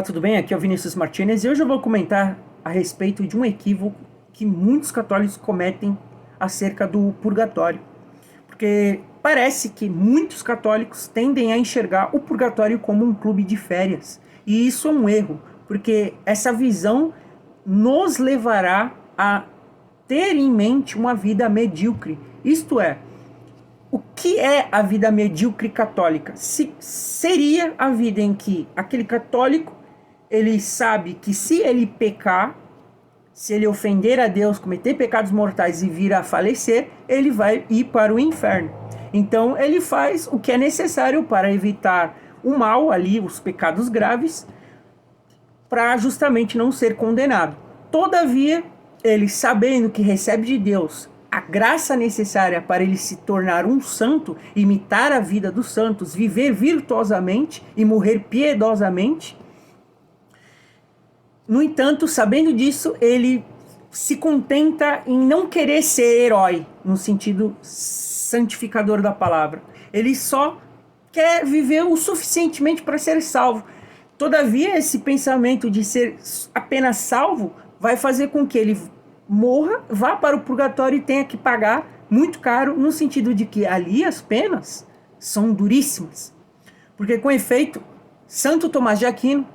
Olá, tudo bem? Aqui é o Vinícius Martinez e hoje eu vou comentar a respeito de um equívoco que muitos católicos cometem acerca do purgatório. Porque parece que muitos católicos tendem a enxergar o purgatório como um clube de férias. E isso é um erro, porque essa visão nos levará a ter em mente uma vida medíocre. Isto é, o que é a vida medíocre católica? Seria a vida em que aquele católico, ele sabe que se ele pecar, se ele ofender a Deus, cometer pecados mortais e vir a falecer, ele vai ir para o inferno. Então ele faz o que é necessário para evitar o mal ali, os pecados graves, para justamente não ser condenado. Todavia, ele sabendo que recebe de Deus a graça necessária para ele se tornar um santo, imitar a vida dos santos, viver virtuosamente e morrer piedosamente. No entanto, sabendo disso, ele se contenta em não querer ser herói, no sentido santificador da palavra. Ele só quer viver o suficientemente para ser salvo. Todavia, esse pensamento de ser apenas salvo vai fazer com que ele morra, vá para o purgatório e tenha que pagar muito caro, no sentido de que ali as penas são duríssimas. Porque, com efeito, Santo Tomás de Aquino,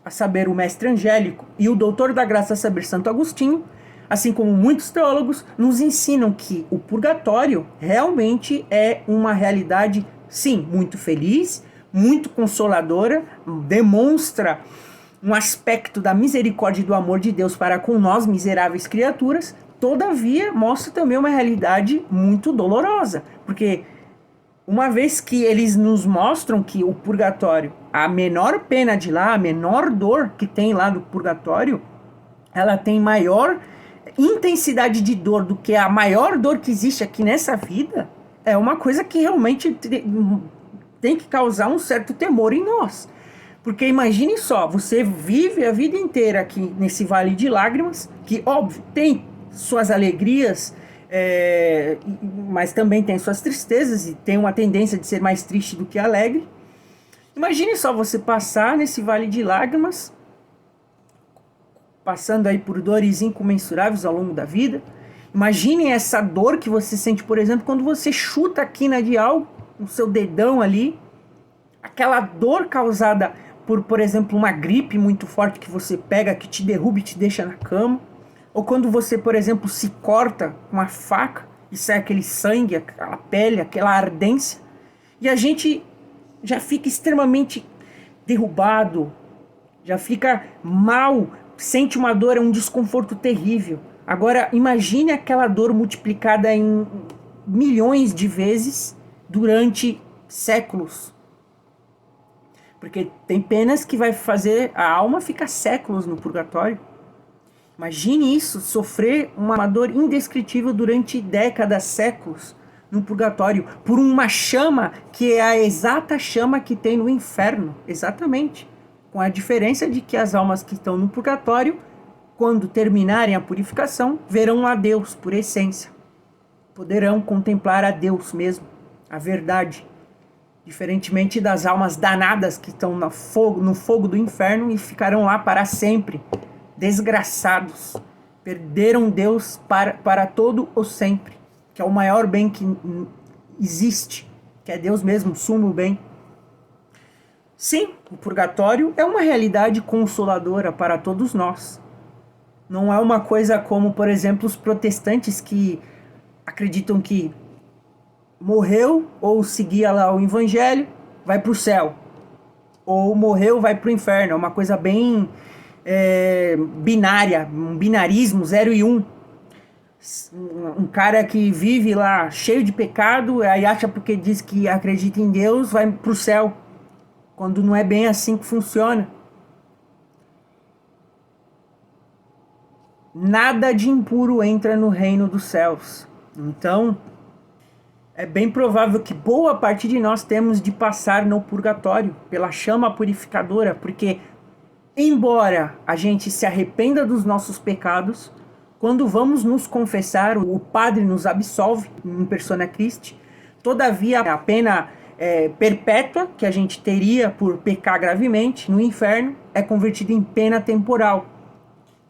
a saber, o mestre angélico, e o doutor da graça, a saber, Santo Agostinho, assim como muitos teólogos, nos ensinam que o purgatório realmente é uma realidade, sim, muito feliz, muito consoladora, demonstra um aspecto da misericórdia e do amor de Deus para com nós, miseráveis criaturas. Todavia, mostra também uma realidade muito dolorosa, porque uma vez que eles nos mostram que o purgatório, a menor pena de lá, a menor dor que tem lá do purgatório, ela tem maior intensidade de dor do que a maior dor que existe aqui nessa vida, é uma coisa que realmente tem que causar um certo temor em nós. Porque imagine só, você vive a vida inteira aqui nesse vale de lágrimas, que óbvio tem suas alegrias, mas também tem suas tristezas e tem uma tendência de ser mais triste do que alegre. Imagine só você passar nesse vale de lágrimas, passando aí por dores incomensuráveis ao longo da vida. Imagine essa dor que você sente, por exemplo, quando você chuta a quina de algo, no seu dedão ali, aquela dor causada por exemplo, uma gripe muito forte que você pega, que te derruba e te deixa na cama. Ou quando você, por exemplo, se corta com uma faca e sai aquele sangue, aquela pele, aquela ardência. E a gente já fica extremamente derrubado, já fica mal, sente uma dor, é um desconforto terrível. Agora, imagine aquela dor multiplicada em milhões de vezes durante séculos. Porque tem penas que vai fazer a alma ficar séculos no purgatório. Imagine isso, sofrer uma dor indescritível durante décadas, séculos no purgatório, por uma chama que é a exata chama que tem no inferno. Exatamente. Com a diferença de que as almas que estão no purgatório, quando terminarem a purificação, verão a Deus por essência. Poderão contemplar a Deus mesmo, a verdade. Diferentemente das almas danadas que estão no fogo do inferno e ficarão lá para sempre, desgraçados. Perderam Deus para todo o sempre, que é o maior bem que existe, que é Deus mesmo, sumo bem. Sim, o purgatório é uma realidade consoladora para todos nós. Não é uma coisa como, por exemplo, os protestantes que acreditam que morreu ou seguia lá o evangelho, vai para o céu. Ou morreu, vai para o inferno. É uma coisa bem binária, um binarismo 0 e 1. Um cara que vive lá cheio de pecado, aí acha porque diz que acredita em Deus, vai para o céu. Quando não é bem assim que funciona. Nada de impuro entra no reino dos céus. Então, é bem provável que boa parte de nós temos de passar no purgatório pela chama purificadora, porque embora a gente se arrependa dos nossos pecados, quando vamos nos confessar, o padre nos absolve, em persona Christi. Todavia, a pena perpétua, que a gente teria por pecar gravemente no inferno, é convertida em pena temporal,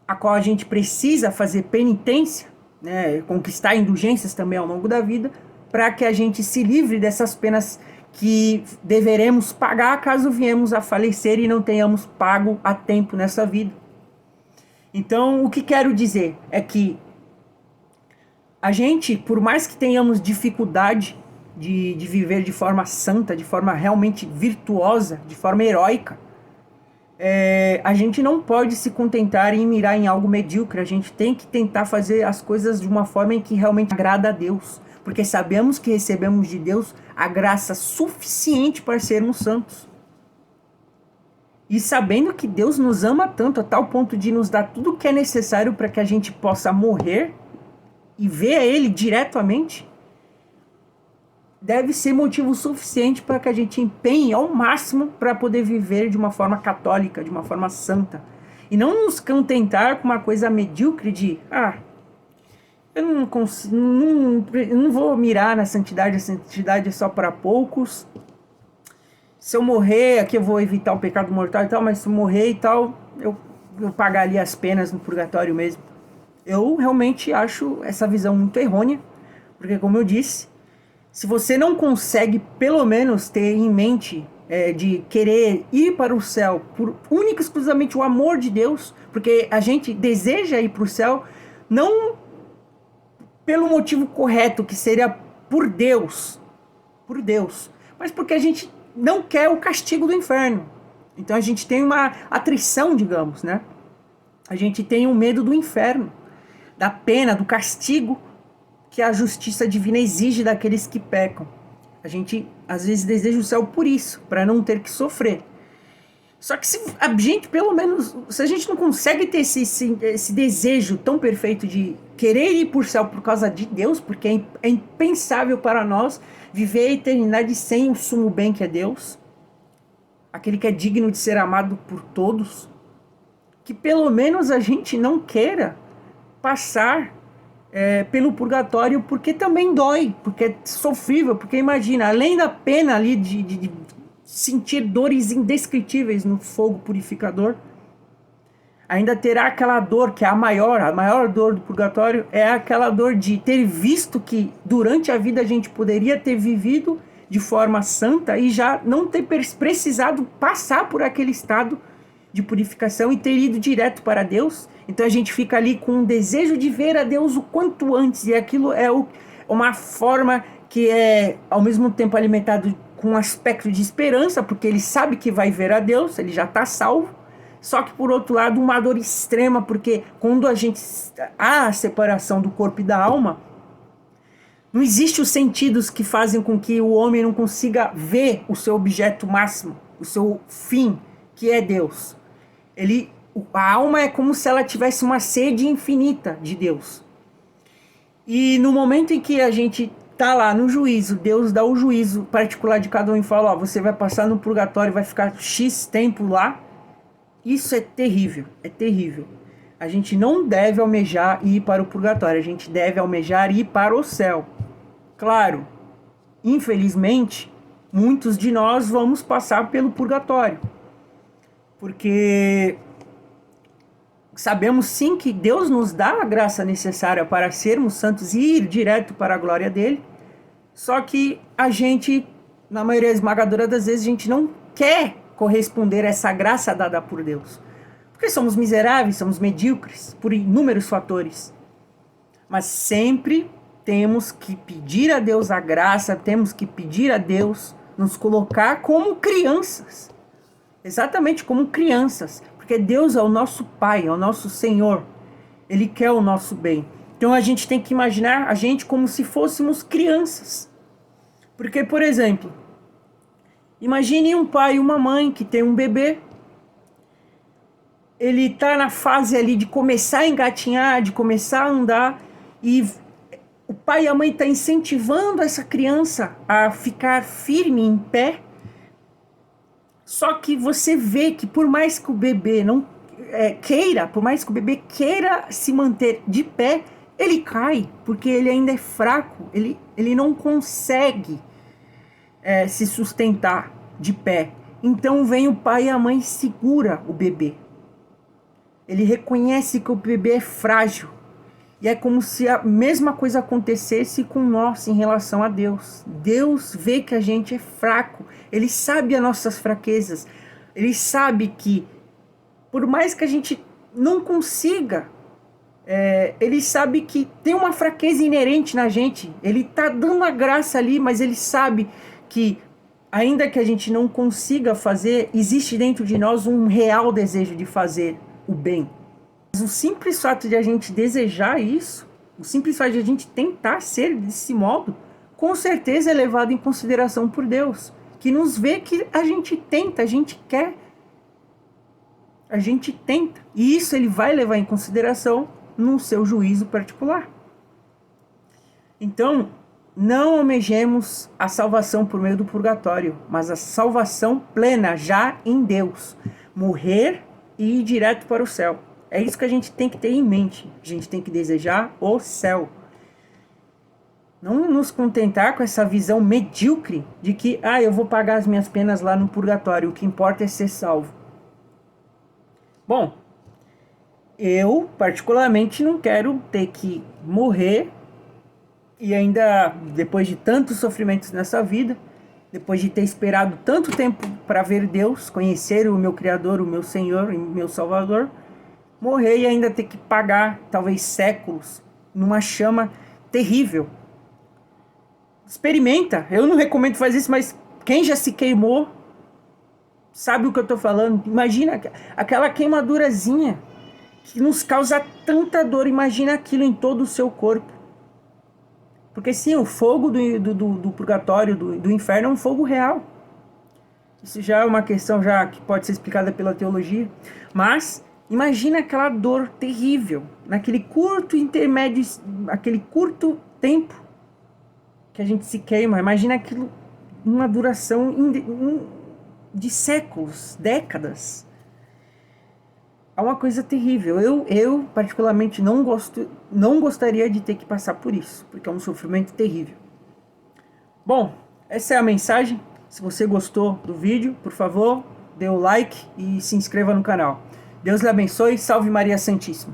a qual a gente precisa fazer penitência, né, conquistar indulgências também ao longo da vida, para que a gente se livre dessas penas que deveremos pagar caso viemos a falecer e não tenhamos pago a tempo nessa vida. Então, o que quero dizer é que a gente, por mais que tenhamos dificuldade de viver de forma santa, de forma realmente virtuosa, de forma heróica, a gente não pode se contentar em mirar em algo medíocre. A gente tem que tentar fazer as coisas de uma forma em que realmente agrada a Deus, porque sabemos que recebemos de Deus a graça suficiente para sermos santos. E sabendo que Deus nos ama tanto, a tal ponto de nos dar tudo o que é necessário para que a gente possa morrer e ver a Ele diretamente, deve ser motivo suficiente para que a gente empenhe ao máximo para poder viver de uma forma católica, de uma forma santa. E não nos contentar com uma coisa medíocre de, eu não consigo, não vou mirar na santidade, a santidade é só para poucos. Se eu morrer, aqui eu vou evitar o pecado mortal e tal, mas se eu morrer e tal, eu pagaria as penas no purgatório mesmo. Eu realmente acho essa visão muito errônea, porque como eu disse, se você não consegue pelo menos ter em mente de querer ir para o céu por única e exclusivamente o amor de Deus, porque a gente deseja ir para o céu não pelo motivo correto, que seria por Deus, mas porque a gente não quer o castigo do inferno. Então a gente tem uma atrição, digamos, né? A gente tem um medo do inferno, da pena, do castigo que a justiça divina exige daqueles que pecam. A gente às vezes deseja o céu por isso, para não ter que sofrer. Só que se a gente, pelo menos, se a gente não consegue ter esse desejo tão perfeito de querer ir por céu por causa de Deus, porque é impensável para nós viver a eternidade sem o sumo bem que é Deus, aquele que é digno de ser amado por todos, que pelo menos a gente não queira passar pelo purgatório, porque também dói, porque é sofrível, porque imagina, além da pena ali de sentir dores indescritíveis no fogo purificador, ainda terá aquela dor que é a maior dor do purgatório, é aquela dor de ter visto que durante a vida a gente poderia ter vivido de forma santa e já não ter precisado passar por aquele estado de purificação e ter ido direto para Deus. Então a gente fica ali com um desejo de ver a Deus o quanto antes, e aquilo é uma forma que é ao mesmo tempo alimentado com um aspecto de esperança, porque ele sabe que vai ver a Deus, ele já está salvo. Só que por outro lado uma dor extrema, porque quando há a separação do corpo e da alma, não existem os sentidos que fazem com que o homem não consiga ver o seu objeto máximo, o seu fim, que é Deus. A alma é como se ela tivesse uma sede infinita de Deus. E no momento em que a gente está lá no juízo, Deus dá o juízo particular de cada um e fala, você vai passar no purgatório, vai ficar X tempo lá. Isso é terrível, é terrível. A gente não deve almejar ir para o purgatório, a gente deve almejar ir para o céu. Claro, infelizmente, muitos de nós vamos passar pelo purgatório, porque sabemos sim que Deus nos dá a graça necessária para sermos santos e ir direto para a glória dele, só que a gente, na maioria esmagadora das vezes, a gente não quer corresponder a essa graça dada por Deus, porque somos miseráveis, somos medíocres, por inúmeros fatores. Mas sempre temos que pedir a Deus a graça, temos que pedir a Deus nos colocar como crianças, exatamente como crianças, porque Deus é o nosso Pai, é o nosso Senhor, Ele quer o nosso bem. Então a gente tem que imaginar a gente como se fôssemos crianças. Porque, por exemplo, imagine um pai e uma mãe que tem um bebê, ele está na fase ali de começar a engatinhar, de começar a andar, e o pai e a mãe estão incentivando essa criança a ficar firme em pé. Só que você vê que por mais que o bebê não queira, por mais que o bebê queira se manter de pé, ele cai, porque ele ainda é fraco, ele não consegue se sustentar de pé. Então vem o pai e a mãe segura o bebê. Ele reconhece que o bebê é frágil. E é como se a mesma coisa acontecesse com nós em relação a Deus. Deus vê que a gente é fraco. Ele sabe as nossas fraquezas. Ele sabe que, por mais que a gente não consiga, ele sabe que tem uma fraqueza inerente na gente. Ele está dando a graça ali, mas ele sabe que, ainda que a gente não consiga fazer, existe dentro de nós um real desejo de fazer o bem. Mas o simples fato de a gente desejar isso, o simples fato de a gente tentar ser desse modo, com certeza é levado em consideração por Deus, que nos vê que a gente tenta, a gente quer, a gente tenta. E isso ele vai levar em consideração no seu juízo particular. Então, não almejemos a salvação por meio do purgatório, mas a salvação plena já em Deus. Morrer e ir direto para o céu. É isso que a gente tem que ter em mente. A gente tem que desejar o céu. Não nos contentar com essa visão medíocre de que, eu vou pagar as minhas penas lá no purgatório. O que importa é ser salvo. Bom, eu particularmente não quero ter que morrer e ainda, depois de tantos sofrimentos nessa vida, depois de ter esperado tanto tempo para ver Deus, conhecer o meu Criador, o meu Senhor e meu Salvador, morrer e ainda ter que pagar, talvez séculos, numa chama terrível. Experimenta. Eu não recomendo fazer isso, mas quem já se queimou sabe o que eu estou falando. Imagina aquela queimadurazinha que nos causa tanta dor. Imagina aquilo em todo o seu corpo. Porque sim, o fogo do purgatório, do inferno, é um fogo real. Isso já é uma questão que pode ser explicada pela teologia. Mas imagina aquela dor terrível, naquele curto intermédio, aquele curto tempo que a gente se queima. Imagina aquilo, uma duração de séculos, décadas. É uma coisa terrível. Eu particularmente não gostaria de ter que passar por isso, porque é um sofrimento terrível. Bom, essa é a mensagem. Se você gostou do vídeo, por favor, dê o like e se inscreva no canal. Deus lhe abençoe. Salve Maria Santíssima.